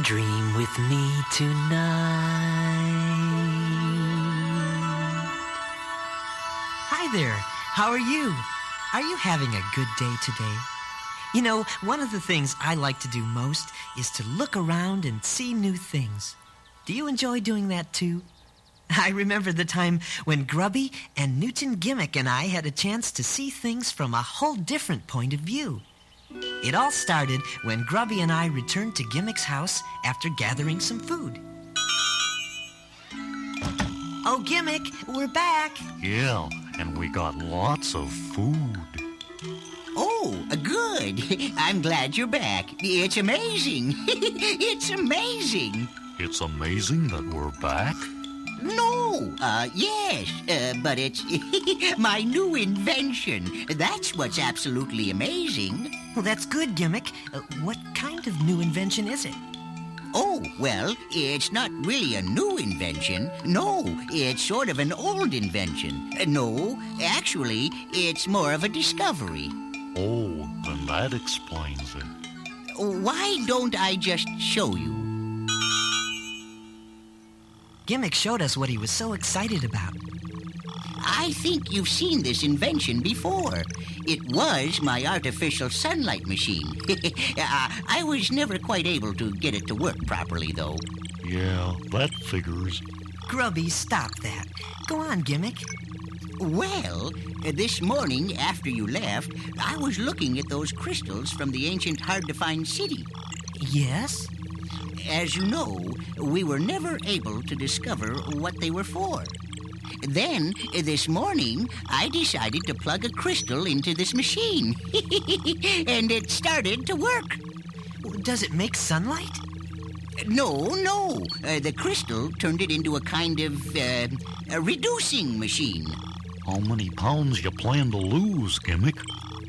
Dream with me tonight. Hi there. How are you? Are you having a good day today? You know, one of the things I like to do most is to look around and see new things. Do you enjoy doing that too? I remember the time when Grubby and Newton Gimmick and I had a chance to see things from a whole different point of view. It all started when Grubby and I returned to Gimmick's house after gathering some food. Oh, Gimmick, we're back. Yeah, and we got lots of food. Oh, good. I'm glad you're back. It's amazing. It's amazing. It's amazing that we're back? No, yes, but it's my new invention. That's what's absolutely amazing. Well, that's good, Gimmick. What kind of new invention is it? Oh, well, it's not really a new invention. No, it's sort of an old invention. No, actually, it's more of a discovery. Oh, then that explains it. Why don't I just show you? Gimmick showed us what he was so excited about. I think you've seen this invention before. It was my artificial sunlight machine. I was never quite able to get it to work properly, though. Yeah, that figures. Grubby, stop that. Go on, Gimmick. Well, this morning after you left, I was looking at those crystals from the ancient hard-to-find city. Yes? As you know, we were never able to discover what they were for. Then, this morning, I decided to plug a crystal into this machine. And it started to work. Does it make sunlight? No. The crystal turned it into a kind of, a reducing machine. How many pounds you plan to lose, Gimmick?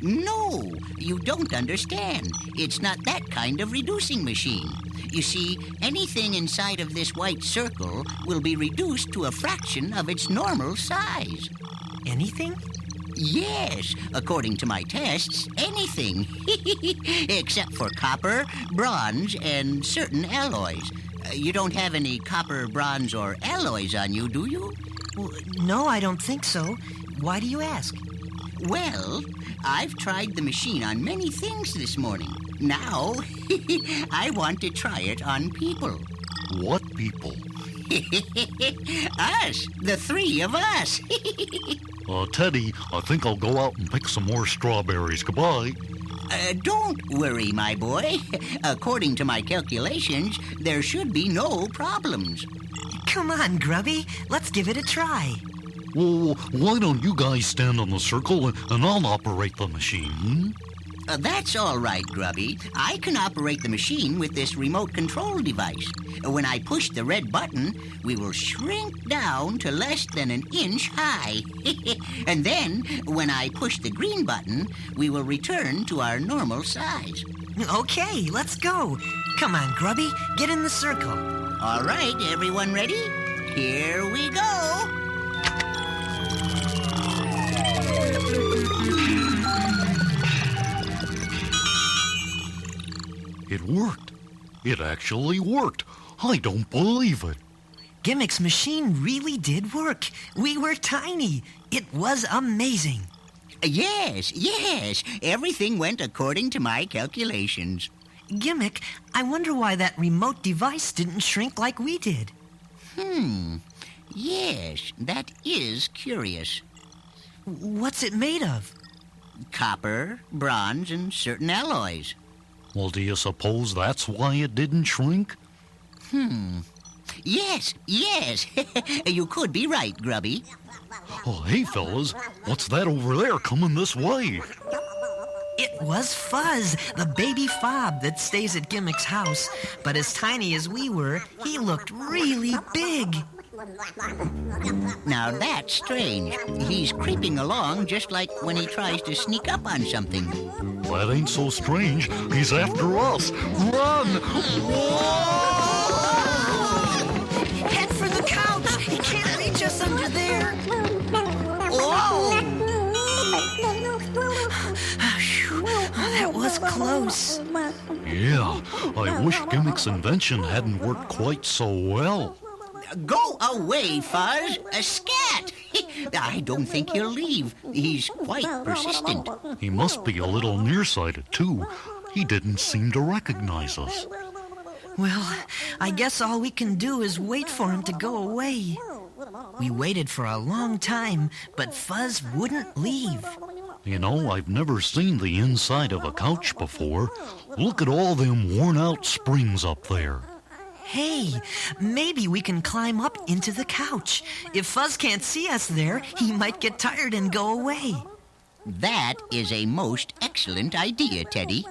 No, you don't understand. It's not that kind of reducing machine. You see, anything inside of this white circle will be reduced to a fraction of its normal size. Anything? Yes, according to my tests, anything. Except for copper, bronze, and certain alloys. You don't have any copper, bronze, or alloys on you, do you? Well, no, I don't think so. Why do you ask? Well, I've tried the machine on many things this morning. Now, I want to try it on people. What people? Us, the three of us. Teddy, I think I'll go out and pick some more strawberries. Goodbye. Don't worry, my boy. According to my calculations, there should be no problems. Come on, Grubby. Let's give it a try. Well, why don't you guys stand on the circle and I'll operate the machine? That's all right, Grubby. I can operate the machine with this remote control device. When I push the red button, we will shrink down to less than an inch high. And then, when I push the green button, we will return to our normal size. Okay, let's go. Come on, Grubby. Get in the circle. All right, everyone ready? Here we go. It worked. It actually worked. I don't believe it. Gimmick's machine really did work. We were tiny. It was amazing. Yes. Everything went according to my calculations. Gimmick, I wonder why that remote device didn't shrink like we did. Yes, that is curious. What's it made of? Copper, bronze, and certain alloys. Well, do you suppose that's why it didn't shrink? Yes. You could be right, Grubby. Oh, hey, fellas, what's that over there coming this way? It was Fuzz, the baby fob that stays at Gimmick's house. But as tiny as we were, he looked really big. Now that's strange. He's creeping along just like when he tries to sneak up on something. That ain't so strange. He's after us. Run! Whoa! Head for the couch! He can't reach us under there! Oh! that was close. Yeah, I wish Gimmick's invention hadn't worked quite so well. Go away, Fuzz. A scat. I don't think he'll leave. He's quite persistent. He must be a little nearsighted, too. He didn't seem to recognize us. Well, I guess all we can do is wait for him to go away. We waited for a long time, but Fuzz wouldn't leave. You know, I've never seen the inside of a couch before. Look at all them worn-out springs up there. Hey, maybe we can climb up into the couch. If Fuzz can't see us there, he might get tired and go away. That is a most excellent idea, Teddy.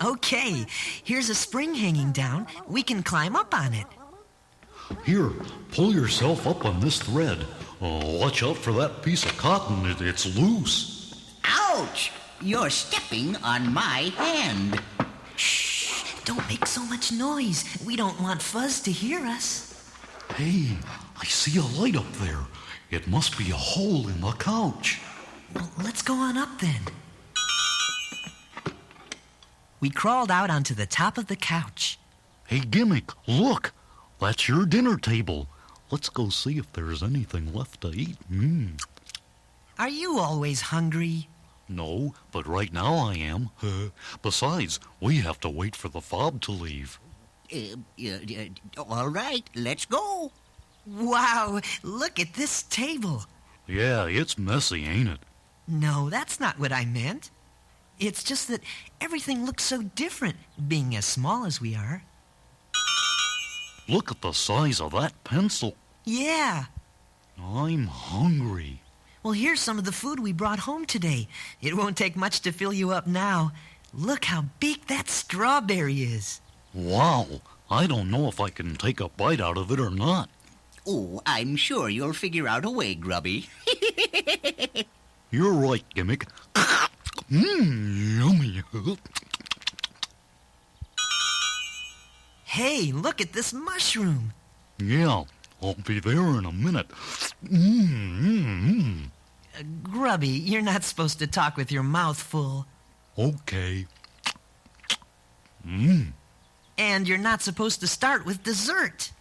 Okay, here's a spring hanging down. We can climb up on it. Here, pull yourself up on this thread. Watch out for that piece of cotton. It's loose. Ouch! You're stepping on my hand. Shh, don't make so much noise. We don't want Fuzz to hear us. Hey, I see a light up there. It must be a hole in the couch. Well, let's go on up then. We crawled out onto the top of the couch. Hey, Gimmick, look. That's your dinner table. Let's go see if there's anything left to eat. Are you always hungry? No, but right now I am. Besides, we have to wait for the fob to leave. All right, let's go. Wow, look at this table. Yeah, it's messy, ain't it? No, that's not what I meant. It's just that everything looks so different, being as small as we are. Look at the size of that pencil. Yeah. I'm hungry. Well, here's some of the food we brought home today. It won't take much to fill you up now. Look how big that strawberry is. Wow, I don't know if I can take a bite out of it or not. Oh, I'm sure you'll figure out a way, Grubby. You're right, Gimmick. Yummy. Hey, look at this mushroom. Yeah, I'll be there in a minute. Grubby, you're not supposed to talk with your mouth full. Okay. And you're not supposed to start with dessert.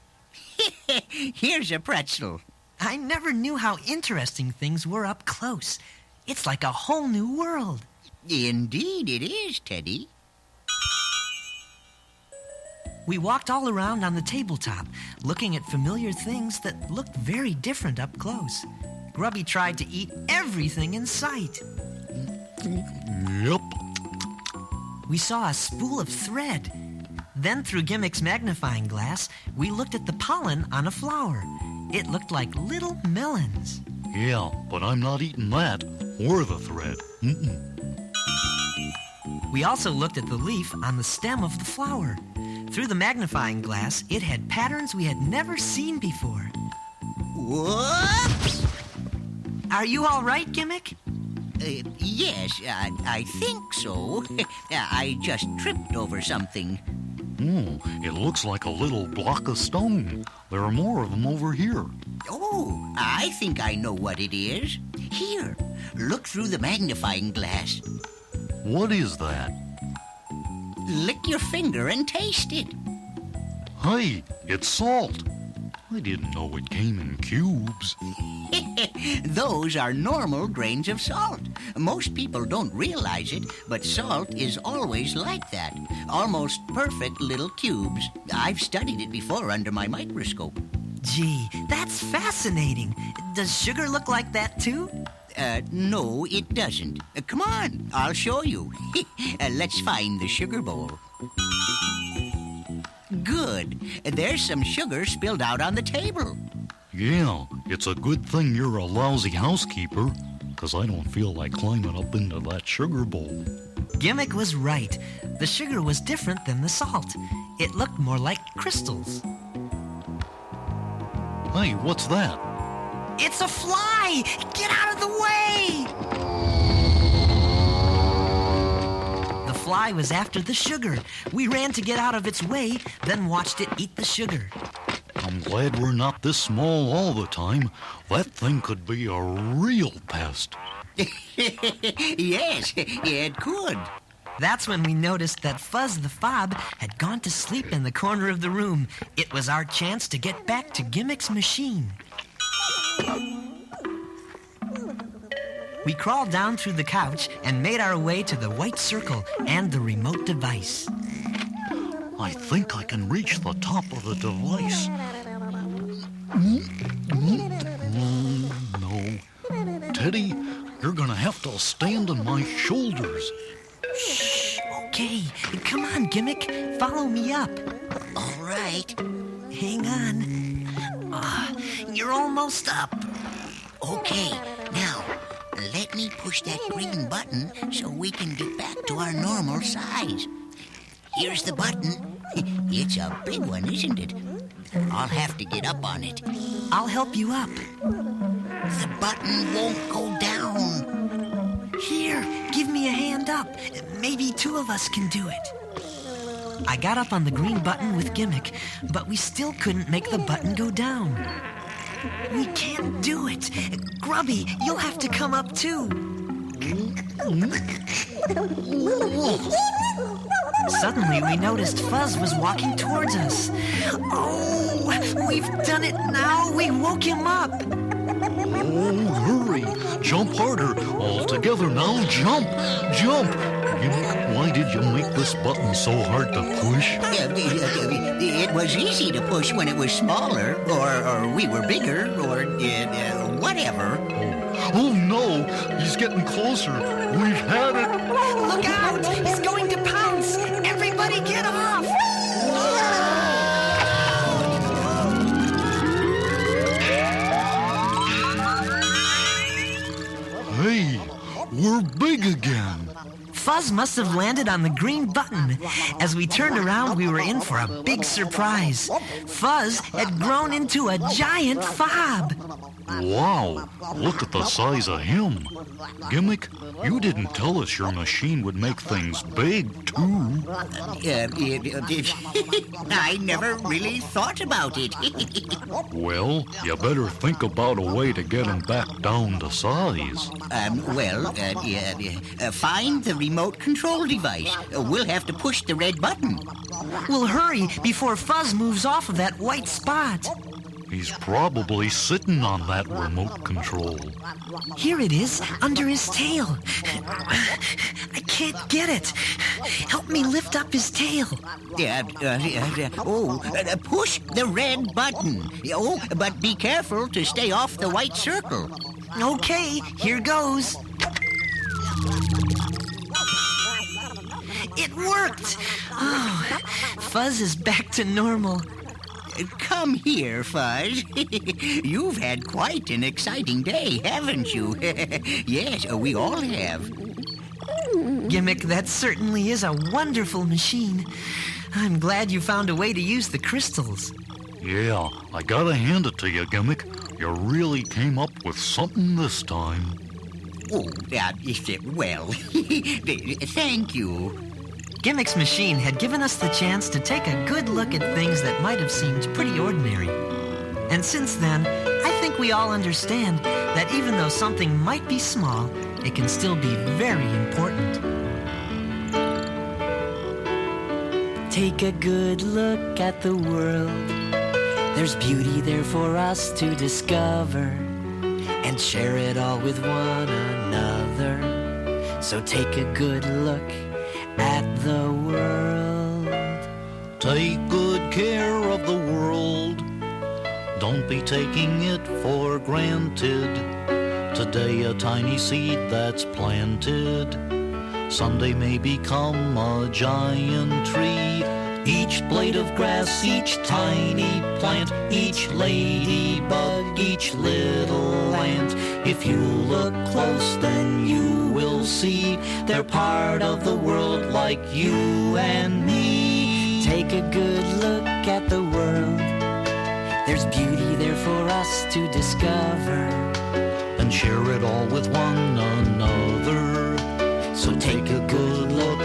Here's a pretzel. I never knew how interesting things were up close. It's like a whole new world. Indeed it is, Teddy. We walked all around on the tabletop, looking at familiar things that looked very different up close. Grubby tried to eat everything in sight. Yep. We saw a spool of thread. Then through Gimmick's magnifying glass, we looked at the pollen on a flower. It looked like little melons. Yeah, but I'm not eating that or the thread. We also looked at the leaf on the stem of the flower. Through the magnifying glass, it had patterns we had never seen before. Whoops! Are you all right, Gimmick? Yes, I think so. I just tripped over something. It looks like a little block of stone. There are more of them over here. Oh, I think I know what it is. Here, look through the magnifying glass. What is that? Lick your finger and taste it. Hey, it's salt. I didn't know it came in cubes. Those are normal grains of salt. Most people don't realize it, but salt is always like that. Almost perfect little cubes. I've studied it before under my microscope. Gee, that's fascinating. Does sugar look like that too? No, it doesn't. Come on, I'll show you. Let's find the sugar bowl. Good. There's some sugar spilled out on the table. Yeah, it's a good thing you're a lousy housekeeper, 'cause I don't feel like climbing up into that sugar bowl. Gimmick was right. The sugar was different than the salt. It looked more like crystals. Hey, what's that? It's a fly! Get out of the way! The fly was after the sugar. We ran to get out of its way, then watched it eat the sugar. I'm glad we're not this small all the time. That thing could be a real pest. Yes, it could. That's when we noticed that Fuzz the Fob had gone to sleep in the corner of the room. It was our chance to get back to Gimmick's machine. We crawled down through the couch and made our way to the white circle and the remote device. I think I can reach the top of the device. No. Teddy, you're gonna have to stand on my shoulders. Shh. Okay. Come on, Gimmick. Follow me up. All right. Hang on. You're almost up. Okay, now, let me push that green button so we can get back to our normal size. Here's the button. It's a big one, isn't it? I'll have to get up on it. I'll help you up. The button won't go down. Here, give me a hand up. Maybe two of us can do it. I got up on the green button with Gimmick, but we still couldn't make the button go down. We can't do it. Grubby, you'll have to come up too. Suddenly, we noticed Fuzz was walking towards us. Oh, we've done it now. We woke him up. Oh, hurry. Jump harder. All together now. Jump. Jump. Why did you make this button so hard to push? It was easy to push when it was smaller, or we were bigger, or whatever. Oh, no. He's getting closer. We've had it. Look out! He's going to pounce! Everybody get off! Hey, we're big again. Fuzz must have landed on the green button. As we turned around, we were in for a big surprise. Fuzz had grown into a giant fob. Wow, look at the size of him. Gimmick, you didn't tell us your machine would make things big, too. I never really thought about it. Well, you better think about a way to get him back down to size. Find the remote control device. We'll have to push the red button. Well, hurry before Fuzz moves off of that white spot. He's probably sitting on that remote control. Here it is, under his tail. I can't get it. Help me lift up his tail. Push the red button. Oh, but be careful to stay off the white circle. Okay, here goes. It worked! Oh, Fuzz is back to normal. Come here, Fuzz. You've had quite an exciting day, haven't you? Yes, we all have. Gimmick, that certainly is a wonderful machine. I'm glad you found a way to use the crystals. Yeah, I gotta hand it to you, Gimmick. You really came up with something this time. Oh, well, thank you. Gimmick's machine had given us the chance to take a good look at things that might have seemed pretty ordinary. And since then, I think we all understand that even though something might be small, it can still be very important. Take a good look at the world. There's beauty there for us to discover and share it all with one another. So take a good look at the world. Take good care of the world. Don't be taking it for granted. Today a tiny seed that's planted someday may become a giant tree. Each blade of grass, each tiny plant, each ladybug, each little ant. If you look close, then you will see they're part of the world like you and me. Take a good look at the world. There's beauty there for us to discover and share it all with one another. So take a good look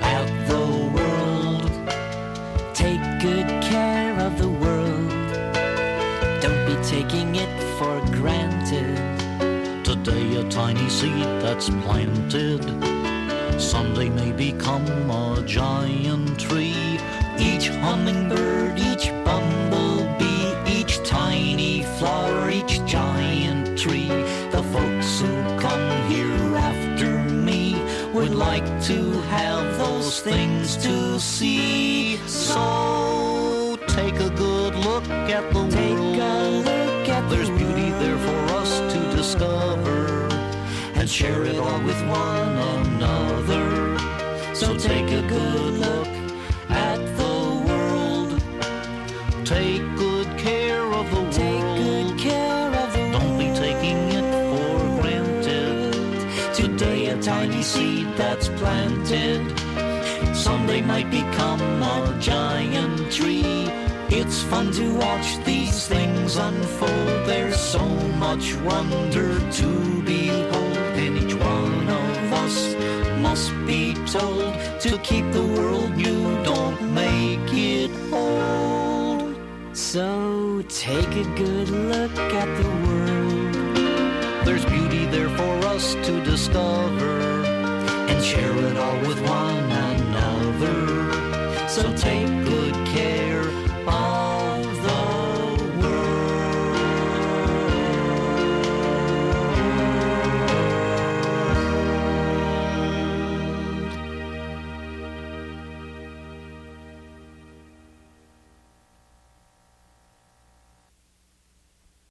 at the world. Take good care of the world. Don't be taking it for granted. Today a tiny seed that's planted Someday may become a giant tree. Each hummingbird, each bumblebee, each tiny flower, each giant tree. The folks who come here after me would like to have those things to see. So take a good look at the world. There's beauty there for us to discover and share it all with one another. So take a good look at the world. Take good care of the world. Don't be taking it for granted. Today a tiny seed that's planted someday might become a giant tree. It's fun to watch these things unfold. There's so much wonder to behold, and each one of us must be told to keep the world new, don't make it old. So take a good look at the world. There's beauty there for us to discover and share it all with one another. So take